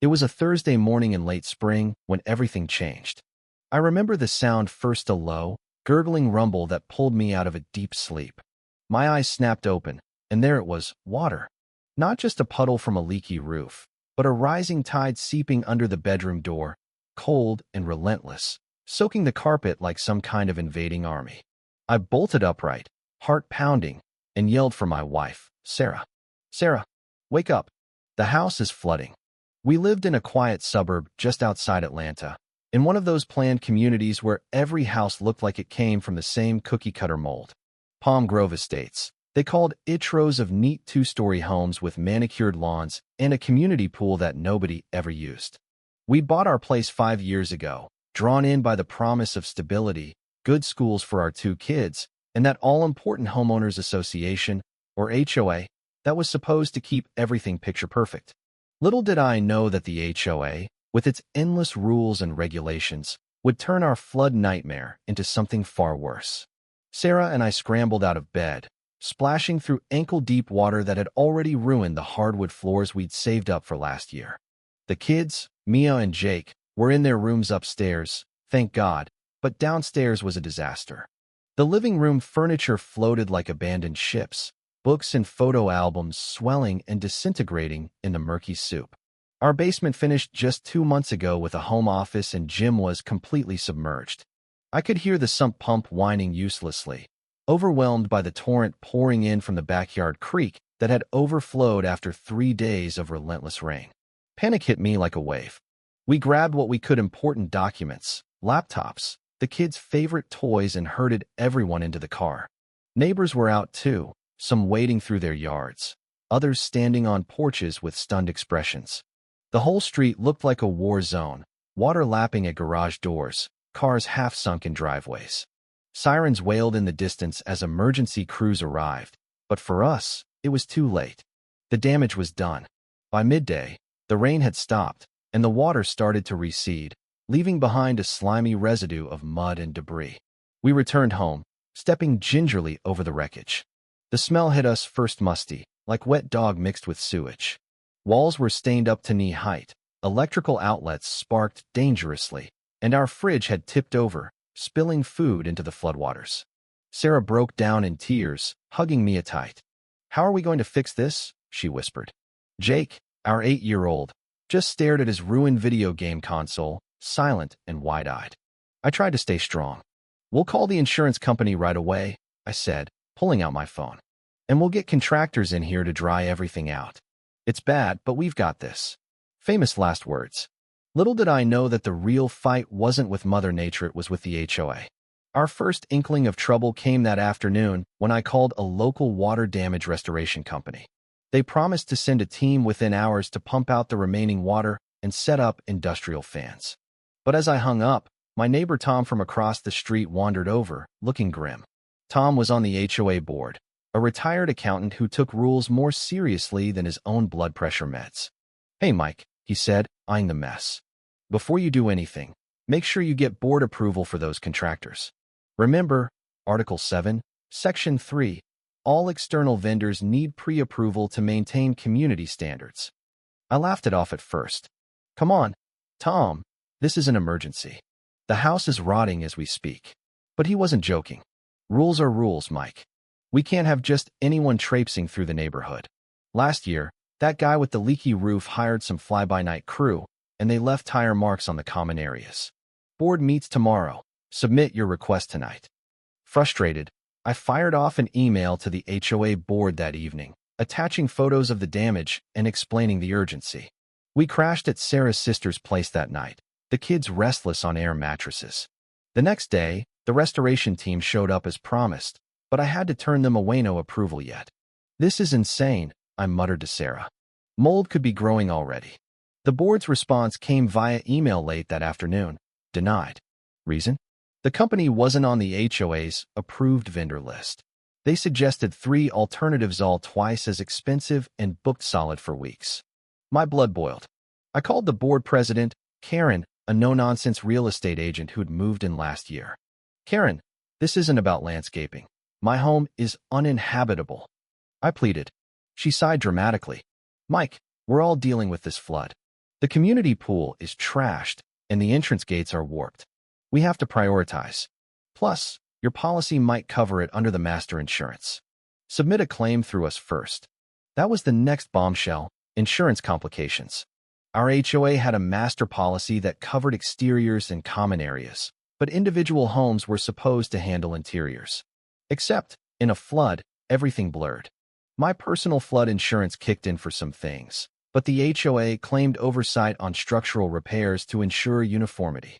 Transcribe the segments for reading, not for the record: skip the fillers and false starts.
It was a Thursday morning in late spring when everything changed. I remember the sound, first a low, gurgling rumble that pulled me out of a deep sleep. My eyes snapped open, and there it was, water. Not just a puddle from a leaky roof, but a rising tide seeping under the bedroom door, cold and relentless, soaking the carpet like some kind of invading army. I bolted upright, heart pounding, and yelled for my wife, Sarah. Sarah, wake up. The house is flooding. We lived in a quiet suburb just outside Atlanta, in one of those planned communities where every house looked like it came from the same cookie-cutter mold. Palm Grove Estates. They called it rows of neat two-story homes with manicured lawns and a community pool that nobody ever used. We bought our place 5 years ago, drawn in by the promise of stability, good schools for our 2 kids, and that all-important homeowners association, or HOA, that was supposed to keep everything picture-perfect. Little did I know that the HOA, with its endless rules and regulations, would turn our flood nightmare into something far worse. Sarah and I scrambled out of bed, splashing through ankle-deep water that had already ruined the hardwood floors we'd saved up for last year. The kids, Mia and Jake, were in their rooms upstairs, thank God, but downstairs was a disaster. The living room furniture floated like abandoned ships, books and photo albums swelling and disintegrating in the murky soup. Our basement finished just 2 months ago with a home office and gym was completely submerged. I could hear the sump pump whining uselessly, overwhelmed by the torrent pouring in from the backyard creek that had overflowed after 3 days of relentless rain. Panic hit me like a wave. We grabbed what we could: important documents, laptops, the kids' favorite toys, and herded everyone into the car. Neighbors were out too, some wading through their yards, others standing on porches with stunned expressions. The whole street looked like a war zone, water lapping at garage doors, cars half sunk in driveways. Sirens wailed in the distance as emergency crews arrived, but for us, it was too late. The damage was done. By midday, the rain had stopped, and the water started to recede, leaving behind a slimy residue of mud and debris. We returned home, stepping gingerly over the wreckage. The smell hit us first, musty, like wet dog mixed with sewage. Walls were stained up to knee height, electrical outlets sparked dangerously, and our fridge had tipped over, spilling food into the floodwaters. Sarah broke down in tears, hugging Mia tight. "How are we going to fix this?" she whispered. Jake, our 8-year-old, just stared at his ruined video game console, silent and wide-eyed. I tried to stay strong. "We'll call the insurance company right away," I said, pulling out my phone. "And we'll get contractors in here to dry everything out. It's bad, but we've got this." Famous last words. Little did I know that the real fight wasn't with Mother Nature, it was with the HOA. Our first inkling of trouble came that afternoon when I called a local water damage restoration company. They promised to send a team within hours to pump out the remaining water and set up industrial fans. But as I hung up, my neighbor Tom from across the street wandered over, looking grim. Tom was on the HOA board, a retired accountant who took rules more seriously than his own blood pressure meds. "Hey, Mike," he said, eyeing the mess. "Before you do anything, make sure you get board approval for those contractors. Remember, Article 7, Section 3, all external vendors need pre-approval to maintain community standards." I laughed it off at first. "Come on, Tom, this is an emergency. The house is rotting as we speak." But he wasn't joking. Rules are rules, Mike. We can't have just anyone traipsing through the neighborhood. Last year, that guy with the leaky roof hired some fly-by-night crew, and they left tire marks on the common areas. Board meets tomorrow. Submit your request tonight. Frustrated, I fired off an email to the HOA board that evening, attaching photos of the damage and explaining the urgency. We crashed at Sarah's sister's place that night, the kids restless on air mattresses. The next day, the restoration team showed up as promised, but I had to turn them away, no approval yet. "This is insane," I muttered to Sarah. "Mold could be growing already." The board's response came via email late that afternoon. Denied. Reason? The company wasn't on the HOA's approved vendor list. They suggested 3 alternatives, all twice as expensive, and booked solid for weeks. My blood boiled. I called the board president, Karen, a no-nonsense real estate agent who'd moved in last year. "Karen, this isn't about landscaping. My home is uninhabitable," I pleaded. She sighed dramatically. "Mike, we're all dealing with this flood. The community pool is trashed, and the entrance gates are warped. We have to prioritize. Plus, your policy might cover it under the master insurance. Submit a claim through us first. That was the next bombshell: insurance complications. Our HOA had a master policy that covered exteriors and common areas, but individual homes were supposed to handle interiors. Except, in a flood, everything blurred. My personal flood insurance kicked in for some things, but the HOA claimed oversight on structural repairs to ensure uniformity.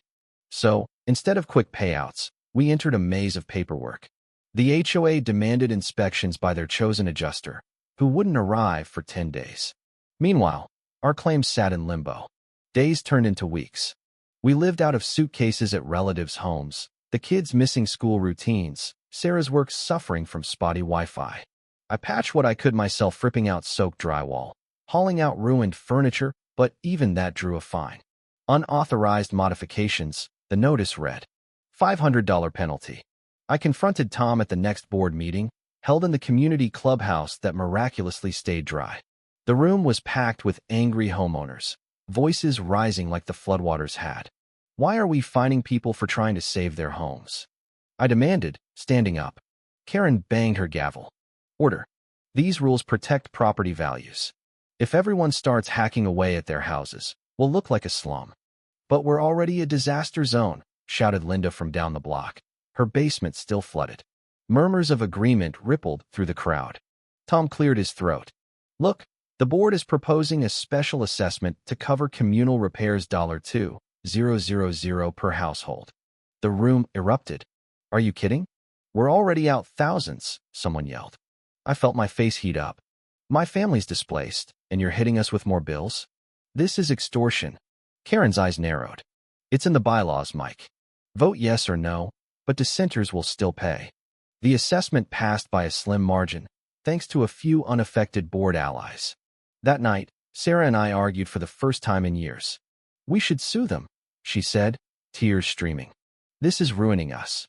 So, instead of quick payouts, we entered a maze of paperwork. The HOA demanded inspections by their chosen adjuster, who wouldn't arrive for 10 days. Meanwhile, our claims sat in limbo. Days turned into weeks. We lived out of suitcases at relatives' homes, the kids missing school routines, Sarah's work suffering from spotty Wi-Fi. I patched what I could myself, ripping out soaked drywall, hauling out ruined furniture, but even that drew a fine. Unauthorized modifications, the notice read. $500 penalty. I confronted Tom at the next board meeting, held in the community clubhouse that miraculously stayed dry. The room was packed with angry homeowners, voices rising like the floodwaters had. Why are we fining people for trying to save their homes? I demanded, standing up. Karen banged her gavel. Order. These rules protect property values. If everyone starts hacking away at their houses, we'll look like a slum. But we're already a disaster zone, shouted Linda from down the block, her basement still flooded. Murmurs of agreement rippled through the crowd. Tom cleared his throat. Look, the board is proposing a special assessment to cover communal repairs $2,000 per household. The room erupted. Are you kidding? We're already out thousands, someone yelled. I felt my face heat up. My family's displaced, and you're hitting us with more bills? This is extortion. Karen's eyes narrowed. It's in the bylaws, Mike. Vote yes or no, but dissenters will still pay. The assessment passed by a slim margin, thanks to a few unaffected board allies. That night, Sarah and I argued for the first time in years. We should sue them, she said, tears streaming. This is ruining us.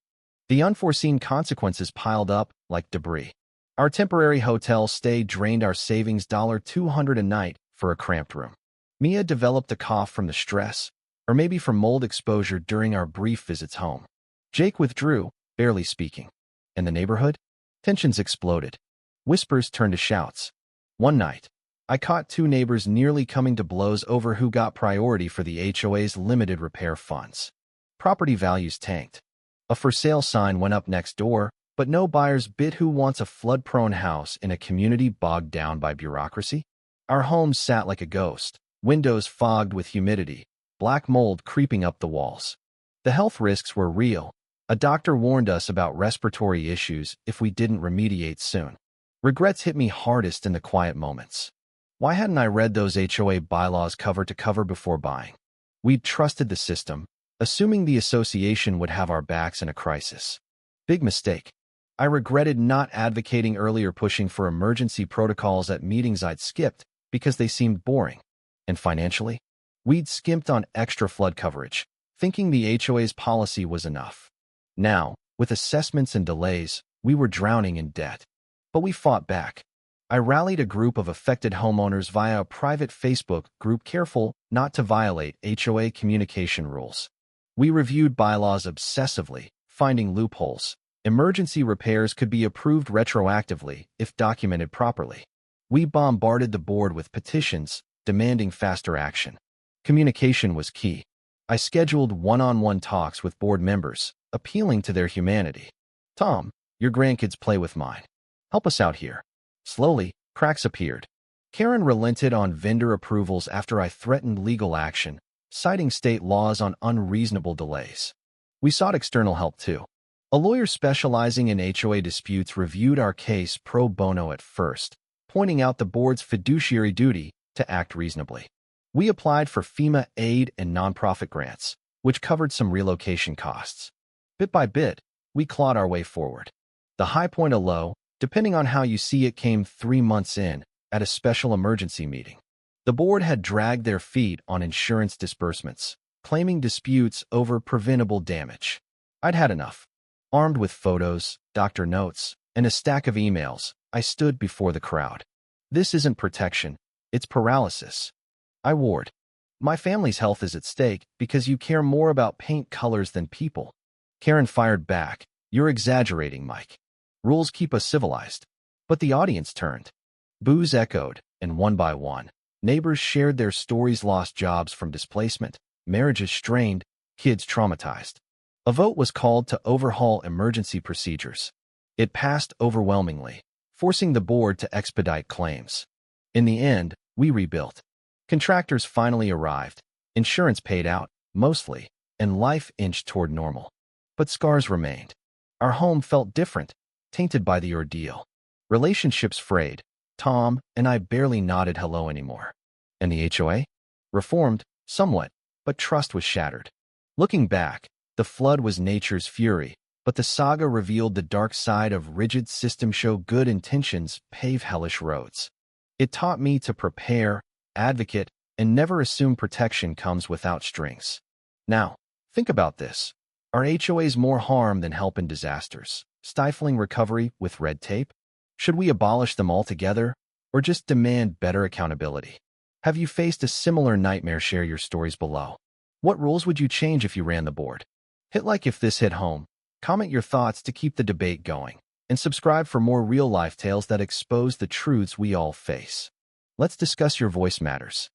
The unforeseen consequences piled up like debris. Our temporary hotel stay drained our savings $200 a night for a cramped room. Mia developed a cough from the stress, or maybe from mold exposure during our brief visits home. Jake withdrew, barely speaking. In the neighborhood, tensions exploded. Whispers turned to shouts. One night, I caught two neighbors nearly coming to blows over who got priority for the HOA's limited repair funds. Property values tanked. A for sale sign went up next door, but no buyers bid. Who wants a flood-prone house in a community bogged down by bureaucracy? Our home sat like a ghost, windows fogged with humidity, black mold creeping up the walls. The health risks were real. A doctor warned us about respiratory issues if we didn't remediate soon. Regrets hit me hardest in the quiet moments. Why hadn't I read those HOA bylaws cover to cover before buying? We'd trusted the system, assuming the association would have our backs in a crisis. Big mistake. I regretted not advocating earlier, pushing for emergency protocols at meetings I'd skipped because they seemed boring. And financially, we'd skimped on extra flood coverage, thinking the HOA's policy was enough. Now, with assessments and delays, we were drowning in debt. But we fought back. I rallied a group of affected homeowners via a private Facebook group, careful not to violate HOA communication rules. We reviewed bylaws obsessively, finding loopholes. Emergency repairs could be approved retroactively if documented properly. We bombarded the board with petitions demanding faster action. Communication was key. I scheduled one-on-one talks with board members, appealing to their humanity. Tom, your grandkids play with mine. Help us out here. Slowly, cracks appeared. Karen relented on vendor approvals after I threatened legal action, citing state laws on unreasonable delays. We sought external help too. A lawyer specializing in HOA disputes reviewed our case pro bono at first, pointing out the board's fiduciary duty to act reasonably. We applied for FEMA aid and nonprofit grants, which covered some relocation costs. Bit by bit, we clawed our way forward. The high point of low, depending on how you see it, came 3 months in, at a special emergency meeting. The board had dragged their feet on insurance disbursements, claiming disputes over preventable damage. I'd had enough. Armed with photos, doctor notes, and a stack of emails, I stood before the crowd. This isn't protection, it's paralysis. I warned. My family's health is at stake because you care more about paint colors than people. Karen fired back. You're exaggerating, Mike. Rules keep us civilized. But the audience turned. Boos echoed, and one by one, neighbors shared their stories: lost jobs from displacement, marriages strained, kids traumatized. A vote was called to overhaul emergency procedures. It passed overwhelmingly, forcing the board to expedite claims. In the end, we rebuilt. Contractors finally arrived, insurance paid out, mostly, and life inched toward normal. But scars remained. Our home felt different, tainted by the ordeal. Relationships frayed. Tom and I barely nodded hello anymore. And the HOA? Reformed, somewhat, but trust was shattered. Looking back, the flood was nature's fury, but the saga revealed the dark side of rigid systems. Show good intentions pave hellish roads. It taught me to prepare, advocate, and never assume protection comes without strings. Now, think about this. Are HOAs more harm than help in disasters, stifling recovery with red tape? Should we abolish them altogether, or just demand better accountability? Have you faced a similar nightmare? Share your stories below. What rules would you change if you ran the board? Hit like if this hit home, comment your thoughts to keep the debate going, and subscribe for more real-life tales that expose the truths we all face. Let's discuss. Your voice matters.